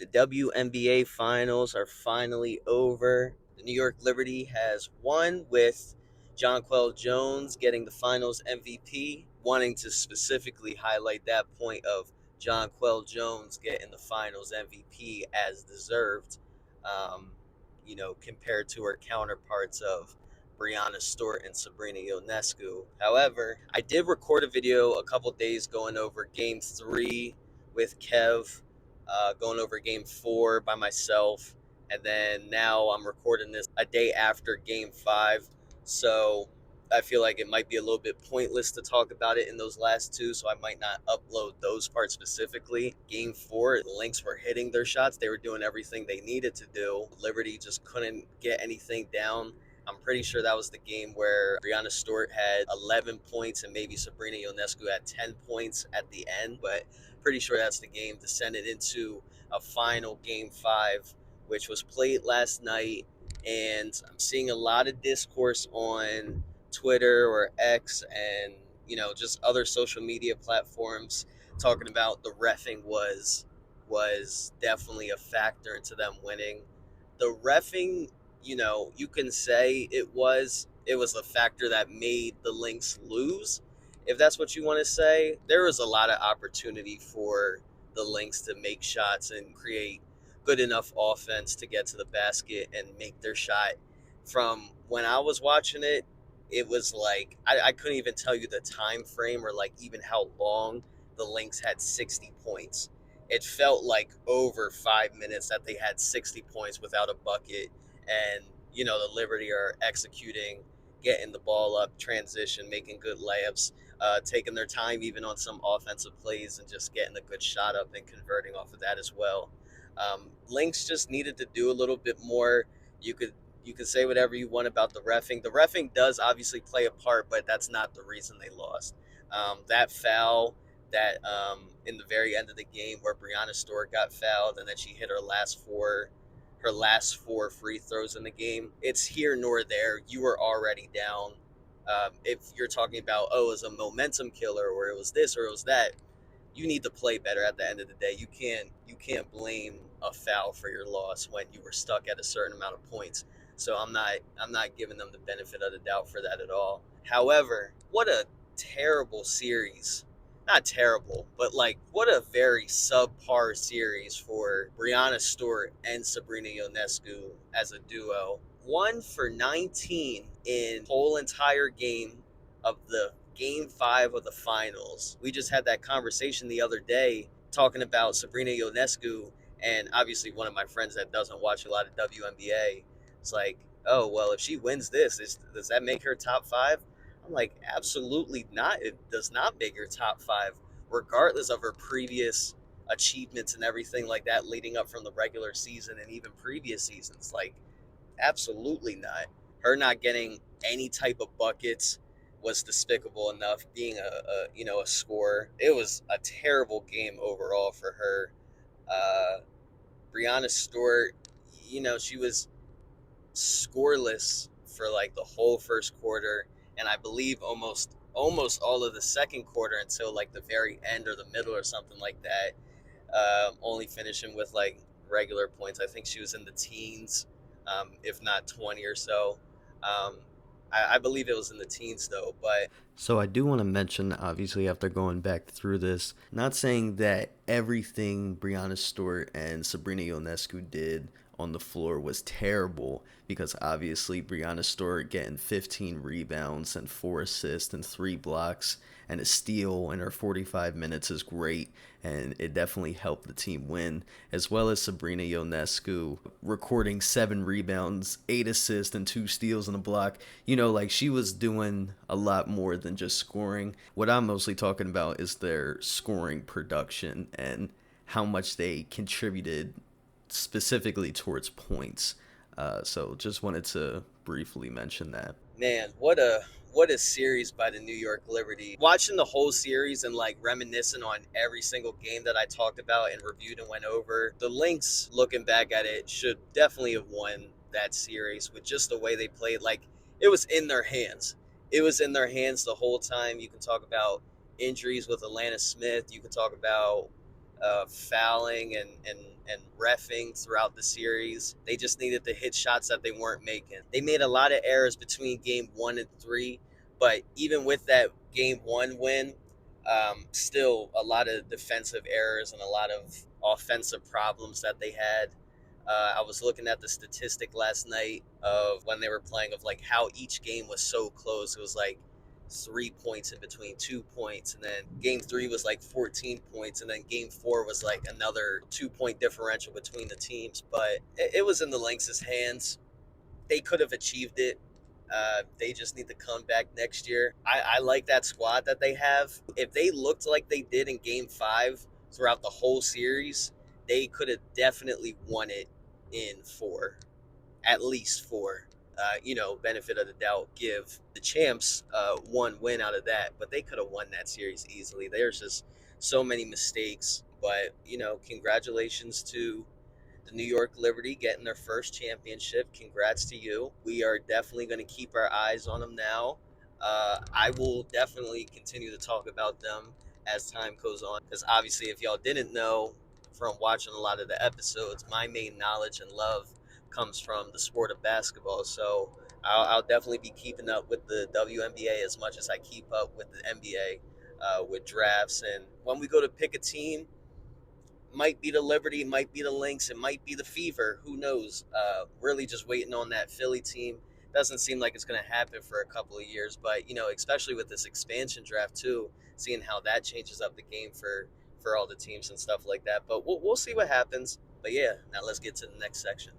The WNBA Finals are finally over. The New York Liberty has won, with Jonquel Jones getting the Finals MVP. Wanting to specifically highlight that point of Jonquel Jones getting the Finals MVP as deserved, um, compared to her counterparts of Brianna Stewart and Sabrina Ionescu. However, I did record a video a couple days going over Game 3 with Kev, going over Game 4 by myself, and then now I'm recording this a day after Game 5. So I feel like it might be a little bit pointless to talk about it in those last two, so I might not upload those parts specifically. Game 4, the Lynx were hitting their shots. They were doing everything they needed to do. Liberty just couldn't get anything down. I'm pretty sure that was the game where Brianna Stewart had 11 points and maybe Sabrina Ionescu had 10 points at the end, but pretty sure that's the game descended into a final Game 5, which was played last night. And I'm seeing a lot of discourse on Twitter or X and just other social media platforms talking about the refing was definitely a factor into them winning. The refing, you can say it was a factor that made the Lynx lose, if that's what you want to say. There was a lot of opportunity for the Lynx to make shots and create good enough offense to get to the basket and make their shot. From when I was watching it, it was like I couldn't even tell you the time frame or like even how long the Lynx had 60 points. It felt like over 5 minutes that they had 60 points without a bucket. And the Liberty are executing, getting the ball up, transition, making good layups, taking their time even on some offensive plays and just getting a good shot up and converting off of that as well. Lynx just needed to do a little bit more. You could say whatever you want about the refing. The refing does obviously play a part, but that's not the reason they lost. That foul that in the very end of the game where Brianna Stewart got fouled and then she hit her last four free throws in the game. It's here nor there. You were already down. If you're talking about, it was a momentum killer or it was this or it was that, you need to play better at the end of the day. You can't blame a foul for your loss when you were stuck at a certain amount of points. So I'm not giving them the benefit of the doubt for that at all. However, what a terrible series. Not terrible, but like what a very subpar series for Brianna Stewart and Sabrina Ionescu as a duo. 1 for 19 in whole entire game of the Game 5 of the finals. We just had that conversation the other day talking about Sabrina Ionescu, and obviously one of my friends that doesn't watch a lot of WNBA. It's like, oh well, if she wins this, does that make her top 5? I'm like, absolutely not. It does not make her top 5, regardless of her previous achievements and everything like that leading up from the regular season and even previous seasons. Like, absolutely not. Her not getting any type of buckets was despicable enough. Being a scorer, it was a terrible game overall for her. Uh, Brianna Stewart, she was scoreless for like the whole first quarter, and I believe almost all of the second quarter until like the very end or the middle or something like that. Only finishing with like regular points. I think she was in the teens, if not 20 or so. Um, I believe it was in the teens though, but So I do want to mention, obviously, after going back through this, not saying that everything Brianna Stewart and Sabrina Ionescu did on the floor was terrible, because obviously Brianna Stewart getting 15 rebounds and 4 assists and 3 blocks and a steal in her 45 minutes is great, and it definitely helped the team win, as well as Sabrina Ionescu recording 7 rebounds, 8 assists, and 2 steals and a block. Like she was doing a lot more than just scoring. What I'm mostly talking about is their scoring production and how much they contributed specifically towards points. So just wanted to briefly mention that. man, what a series by the New York Liberty. Watching the whole series and like reminiscing on every single game that I talked about and reviewed and went over, the Lynx, looking back at it, should definitely have won that series with just the way they played. Like, it was in their hands. It was in their hands the whole time. You can talk about injuries with Alana Smith. You can talk about fouling and refing throughout the series. They just needed to hit shots that they weren't making. They made a lot of errors between game 1 and 3, but even with that game 1 win, still a lot of defensive errors and a lot of offensive problems that they had. I was looking at the statistic last night of when they were playing, of like how each game was so close. It was like 3 points in between 2 points, and then game 3 was like 14 points, and then game 4 was like another 2 point differential between the teams. But it was in the Lynx's hands. They could have achieved it. They just need to come back next year. I like that squad that they have. If they looked like they did in game 5 throughout the whole series, they could have definitely won it in 4, at least 4. Benefit of the doubt, give the champs one win out of that, but they could have won that series easily. There's just so many mistakes, but congratulations to the New York Liberty getting their first championship. Congrats to you. We are definitely going to keep our eyes on them now. I will definitely continue to talk about them as time goes on, because obviously, if y'all didn't know from watching a lot of the episodes, my main knowledge and love comes from the sport of basketball. So I'll definitely be keeping up with the WNBA as much as I keep up with the NBA, with drafts. And when we go to pick a team, might be the Liberty, might be the Lynx, it might be the Fever. Who knows? Really just waiting on that Philly team. Doesn't seem like it's going to happen for a couple of years, but especially with this expansion draft too, seeing how that changes up the game for all the teams and stuff like that. But we'll see what happens. But yeah, now let's get to the next section.